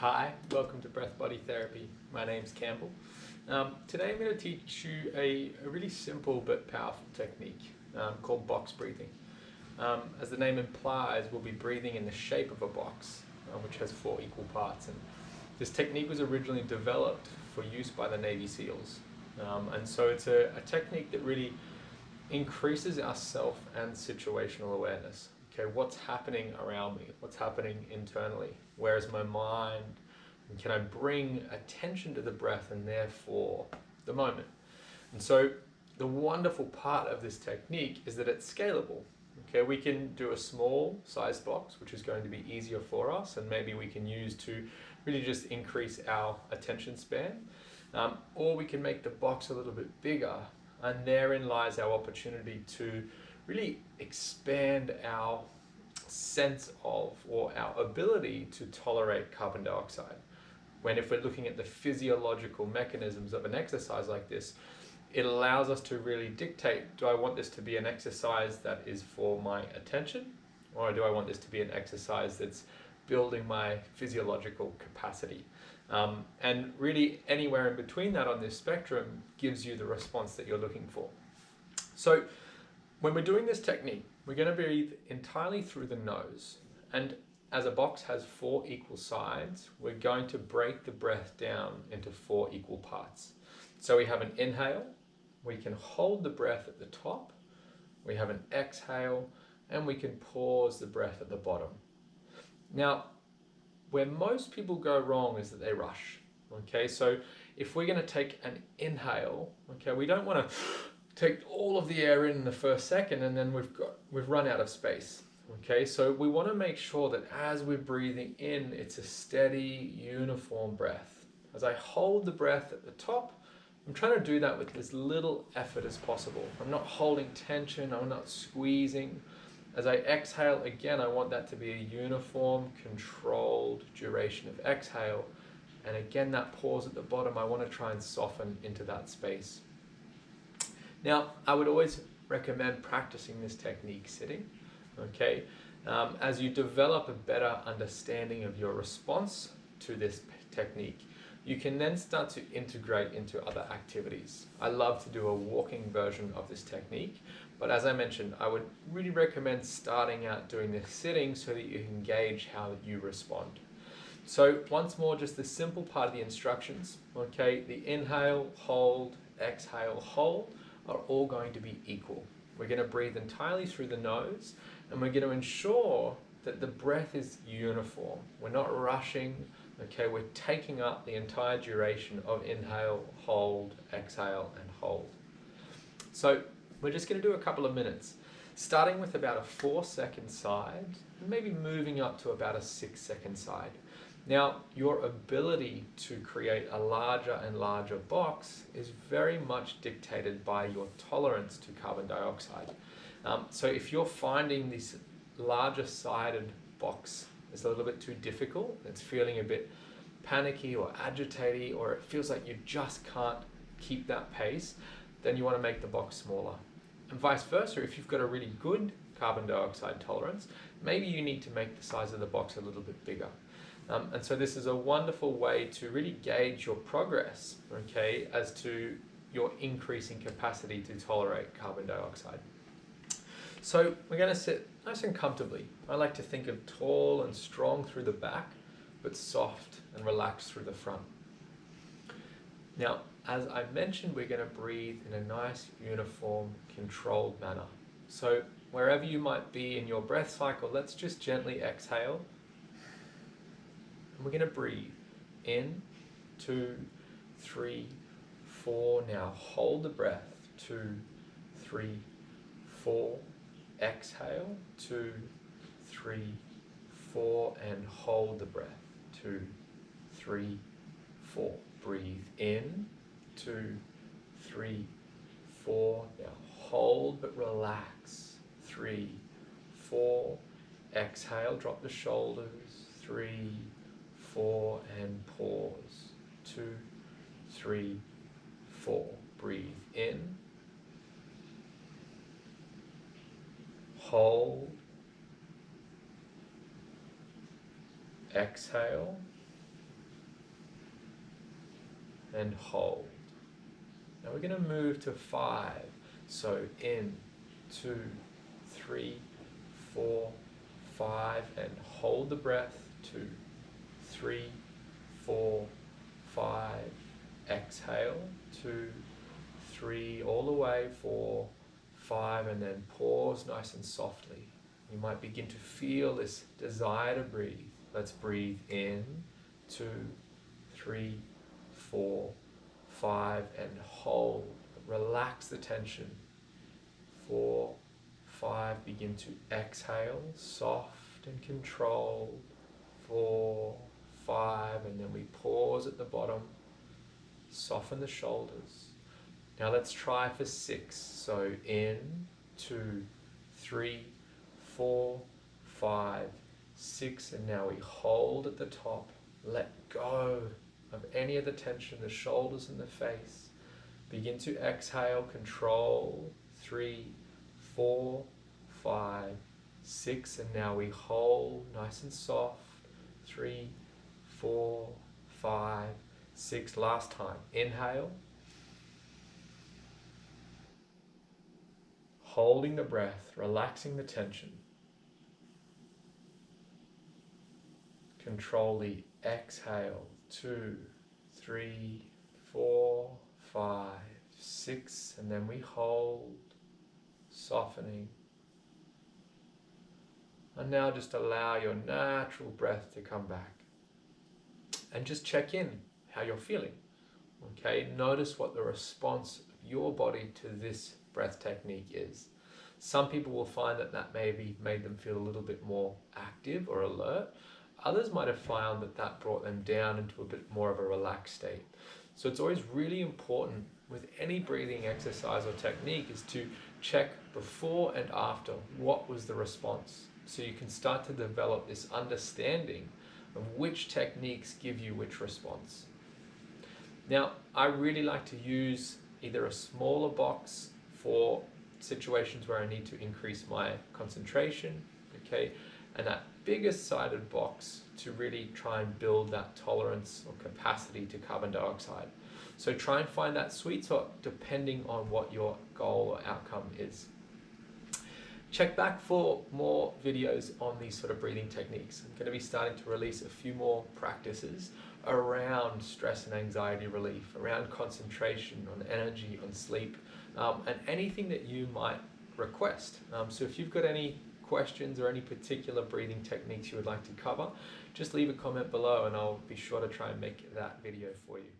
Hi, welcome to Breath Body Therapy. My name's Campbell. Today I'm going to teach you a really simple but powerful technique called box breathing. As the name implies, we'll be breathing in the shape of a box, which has 4 equal parts. And this technique was originally developed for use by the Navy SEALs. And so it's a technique that really increases our self and situational awareness. Okay, what's happening around me? What's happening internally? Where is my mind? And can I bring attention to the breath and therefore the moment? And so the wonderful part of this technique is that it's scalable. Okay, we can do a small size box, which is going to be easier for us, and maybe we can use to really just increase our attention span. Or we can make the box a little bit bigger, and therein lies our opportunity to really expand our sense of, or our ability to tolerate carbon dioxide. When if we're looking at the physiological mechanisms of an exercise like this, it allows us to really dictate, do I want this to be an exercise that is for my attention, or do I want this to be an exercise that's building my physiological capacity? And really anywhere in between that on this spectrum gives you the response that you're looking for. So when we're doing this technique, we're going to breathe entirely through the nose. And as a box has 4 equal sides, we're going to break the breath down into 4 equal parts. So we have an inhale, we can hold the breath at the top, we have an exhale, and we can pause the breath at the bottom. Now, where most people go wrong is that they rush. Okay, so if we're going to take an inhale, okay, we don't want to take all of the air in the first second and then we've run out of space. Okay, so we want to make sure that as we're breathing in, it's a steady, uniform breath. As I hold the breath at the top, I'm trying to do that with as little effort as possible. I'm not holding tension, I'm not squeezing. As I exhale, again, I want that to be a uniform, controlled duration of exhale. And again, that pause at the bottom, I want to try and soften into that space. Now, I would always recommend practicing this technique sitting, okay? As you develop a better understanding of your response to this technique, you can then start to integrate into other activities. I love to do a walking version of this technique, but as I mentioned, I would really recommend starting out doing this sitting so that you can gauge how you respond. So once more, just the simple part of the instructions, okay? The inhale, hold, exhale, hold are all going to be equal. We're going to breathe entirely through the nose, and we're going to ensure that the breath is uniform. We're not rushing, okay? We're taking up the entire duration of inhale, hold, exhale, and hold. So we're just going to do a couple of minutes, starting with about a 4-second side, and maybe moving up to about a 6-second side. Now, your ability to create a larger and larger box is very much dictated by your tolerance to carbon dioxide. So if you're finding this larger sided box is a little bit too difficult, it's feeling a bit panicky or agitated, or it feels like you just can't keep that pace, then you want to make the box smaller. And vice versa, if you've got a really good carbon dioxide tolerance, maybe you need to make the size of the box a little bit bigger. And so this is a wonderful way to really gauge your progress, okay, as to your increasing capacity to tolerate carbon dioxide. So we're going to sit nice and comfortably. I like to think of tall and strong through the back, but soft and relaxed through the front. Now, as I mentioned, we're going to breathe in a nice, uniform, controlled manner. So wherever you might be in your breath cycle, let's just gently exhale. And we're going to breathe in, 2, 3, 4. Now hold the breath, 2, 3, 4. Exhale, 2, 3, 4, and hold the breath, 2, 3, 4. Breathe in, 2, 3, 4. Now hold but relax, 3, 4. Exhale, drop the shoulders, 3, 4, and pause, 2, 3, 4. Breathe in, hold, exhale, and hold. Now we're going to move to 5. So in, 2, 3, 4, 5, and hold the breath. 2, 3, 4, 5. Exhale. 2, 3, all the way. 4, 5, and then pause nice and softly. You might begin to feel this desire to breathe. Let's breathe in. 2, 3, 4, 5, and hold. Relax the tension. 4, 5, begin to exhale, soft and controlled. 4, 5, and then we pause at the bottom. Soften the shoulders. Now let's try for 6. So in, 2, 3, 4, 5, 6, and now we hold at the top. Let go of any of the tension, the shoulders and the face. Begin to exhale, control. 3, 4, 5, 6, and now we hold nice and soft. 3, 4, 5, 6. Last time. Inhale. Holding the breath, relaxing the tension. Control the exhale. 2, 3, 4, 5, 6, and then we hold, softening. And now just allow your natural breath to come back. And just check in how you're feeling. Okay, notice what the response of your body to this breath technique is. Some people will find that that maybe made them feel a little bit more active or alert. Others might have found that that brought them down into a bit more of a relaxed state. So it's always really important with any breathing exercise or technique is to check before and after what was the response. So you can start to develop this understanding of which techniques give you which response. Now, I really like to use either a smaller box for situations where I need to increase my concentration, okay, and that bigger sided box to really try and build that tolerance or capacity to carbon dioxide. So try and find that sweet spot depending on what your goal or outcome is. Check back for more videos on these sort of breathing techniques. I'm going to be starting to release a few more practices around stress and anxiety relief, around concentration, on energy, on sleep, and anything that you might request. So if you've got any questions or any particular breathing techniques you would like to cover, just leave a comment below and I'll be sure to try and make that video for you.